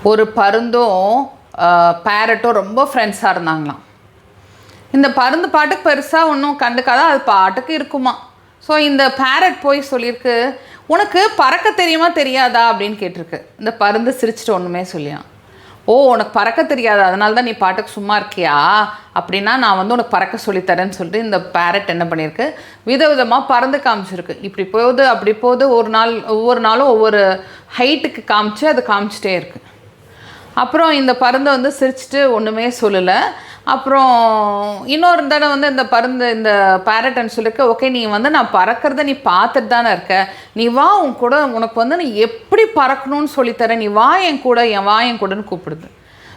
ஒரு பருந்தும் பேரட்டும் ரொம்ப ஃப்ரெண்ட்ஸாக இருந்தாங்களாம். இந்த பருந்து பாட்டுக்கு பெருசாக ஒன்றும் கண்டுக்காத அது பாட்டுக்கு இருக்குமா. ஸோ இந்த பேரட் போய் சொல்லியிருக்கு, உனக்கு பறக்க தெரியுமா தெரியாதா அப்படின்னு கேட்டிருக்கு. இந்த பருந்து சிரிச்சிட்டு ஒன்றுமே சொல்லியான். ஓ, உனக்கு பறக்க தெரியாது, அதனால தான் நீ பாட்டுக்கு சும்மா இருக்கியா, அப்படின்னா நான் வந்து உனக்கு பறக்க சொல்லித்தரேன்னு சொல்லிட்டு இந்த பேரட் என்ன பண்ணியிருக்கு, விதவிதமாக பறந்து காமிச்சிருக்கு. இப்படி போகுது அப்படி போகுது, ஒவ்வொரு நாளும் ஒவ்வொரு ஹைட்டுக்கு காமிச்சு அது காமிச்சிட்டே இருக்குது. அப்புறம் இந்த பருந்தை வந்து சிரிச்சிட்டு ஒன்றுமே சொல்லலை. அப்புறம் இன்னொரு தடவை வந்து இந்த பேரட்னு சொல்லிக்க, ஓகே நீ வந்து நான் பறக்கிறத நீ பார்த்துட்டு தானே இருக்க, நீ வா உன் கூட, உனக்கு வந்து நீ எப்படி பறக்கணும்னு சொல்லித்தரேன், நீ வா என் கூடன்னு கூப்பிடுது.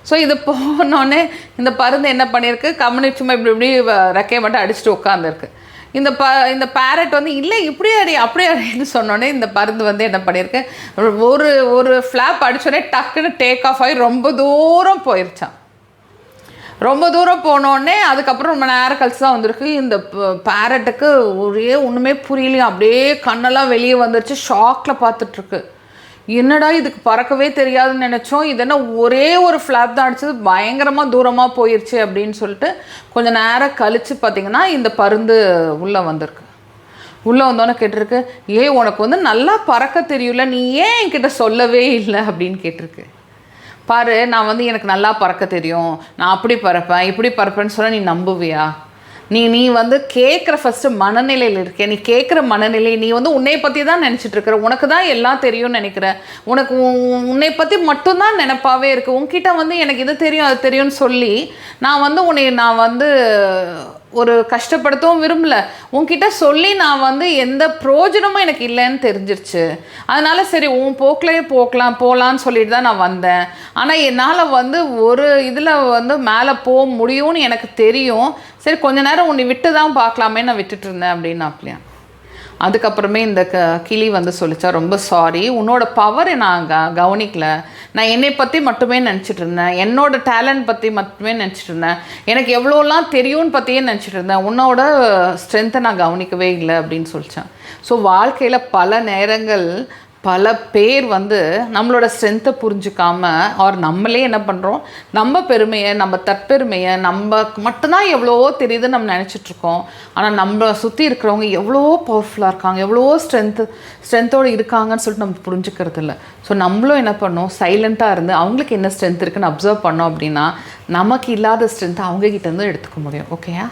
ஸோ இது போனோடனே இந்த பருந்து என்ன பண்ணியிருக்கு, கம்முனு சும்மா இப்படி ரெக்கையை மட்டும் அடிச்சுட்டு உட்காந்துருக்கு. இந்த பேரட் வந்து இல்லை இப்படி அடின்னு சொன்னோடனே இந்த பருந்து வந்து என்ன பண்ணியிருக்கு, ஒரு ஃப்ளாப் அடிச்சோடனே டக்குன்னு டேக் ஆஃப் ஆகி ரொம்ப தூரம் போயிருச்சான். ரொம்ப தூரம் போனோடனே அதுக்கப்புறம் ரொம்ப நேரம் கழிச்சு தான் வந்திருக்கு. இந்த பேரட்டுக்கு ஒன்றுமே புரியலையும், அப்படியே கண்ணெல்லாம் வெளியே வந்துருச்சு, ஷாக்கில் பார்த்துட்ருக்கு. என்னடா இதுக்கு பறக்கவே தெரியாதுன்னு நினச்சோம், இது என்ன ஒரே ஒரு ஃப்ளாப் தான் அடிச்சது, பயங்கரமாக தூரமாக போயிடுச்சு அப்படின்னு சொல்லிட்டு கொஞ்சம் நேரம் கழித்து பார்த்திங்கன்னா இந்த பருந்து உள்ளே வந்திருக்கு. உள்ளே வந்தோன்னே கேட்டிருக்கு, உனக்கு வந்து நல்லா பறக்க தெரியல, நீ ஏன் என்கிட்ட சொல்லவே இல்லை அப்படின்னு கேட்டிருக்கு. பாரு, நான் வந்து எனக்கு நல்லா பறக்க தெரியும், நான் அப்படி பறப்பேன் இப்படி பறப்பேன்னு சொன்னால் நீ நம்புவியா? நீ வந்து கேட்குற ஃபஸ்ட்டு மனநிலையில் இருக்கே, நீ கேட்குற மனநிலை, நீ வந்து உன்னை பற்றி தான் நினச்சிட்ருக்கிற, உனக்கு தான் எல்லாம் தெரியும்னு நினைக்கிற, உனக்கு உன்னை பற்றி மட்டும்தான் நினைப்பாவே இருக்குது. உன்கிட்ட வந்து எனக்கு இது தெரியும் அது தெரியும்னு சொல்லி நான் வந்து ஒரு கஷ்டப்படுத்தவும் விரும்பல, உன்கிட்ட சொல்லி நான் வந்து எந்த பிரயோஜனமும் எனக்கு இல்லைன்னு தெரிஞ்சிருச்சு. அதனால் சரி உன் போக்கிலேயே போகலான்னு சொல்லிட்டு தான் நான் வந்தேன். ஆனால் என்னால் வந்து ஒரு இதில் வந்து மேலே போக முடியும்னு எனக்கு தெரியும், சரி கொஞ்ச நேரம் உன்னை விட்டு தான் பார்க்கலாமே நான் விட்டுட்டு இருந்தேன் அப்படின்னு அப்படியா. அதுக்கப்புறமே இந்த கிளி வந்து சொல்லிச்சா, ரொம்ப சாரி, உன்னோட பவரை நான் கவனிக்கல, நான் என்னை பற்றி மட்டுமே நினச்சிட்டு இருந்தேன், என்னோட டேலண்ட் பற்றி மட்டுமே நினச்சிட்டு இருந்தேன், எனக்கு எவ்வளோலாம் தெரியும்னு பற்றியே நினச்சிட்டு இருந்தேன், உன்னோட ஸ்ட்ரென்த்தை நான் கவனிக்கவே இல்லை அப்படின்னு சொல்லித்தேன். ஸோ வாழ்க்கையில் பல நேரங்கள் பல பேர் வந்து நம்மளோட ஸ்ட்ரென்த்தை புரிஞ்சுக்காமல் நம்மளே என்ன பண்ணுறோம், நம்ம பெருமையை, நம்ம தற்பெருமையை, நம்ம மட்டும்தான் எவ்வளவோ தெரியுதுன்னு நம்ம நினச்சிட்ருக்கோம். ஆனால் நம்ம சுற்றி இருக்கிறவங்க எவ்வளோ பவர்ஃபுல்லாக இருக்காங்க, எவ்வளோ ஸ்ட்ரென்த்தோடு இருக்காங்கன்னு சொல்லிட்டு நம்ம புரிஞ்சுக்கிறது இல்லை. ஸோ நம்மளும் என்ன பண்ணோம், சைலண்ட்டாக இருந்து அவங்களுக்கு என்ன ஸ்ட்ரென்த் இருக்குன்னு அப்சர்வ் பண்ணோம் அப்படின்னா நமக்கு இல்லாத ஸ்ட்ரென்த்தை அவங்கக்கிட்டேருந்து எடுத்துக்க முடியும். ஓகேயா?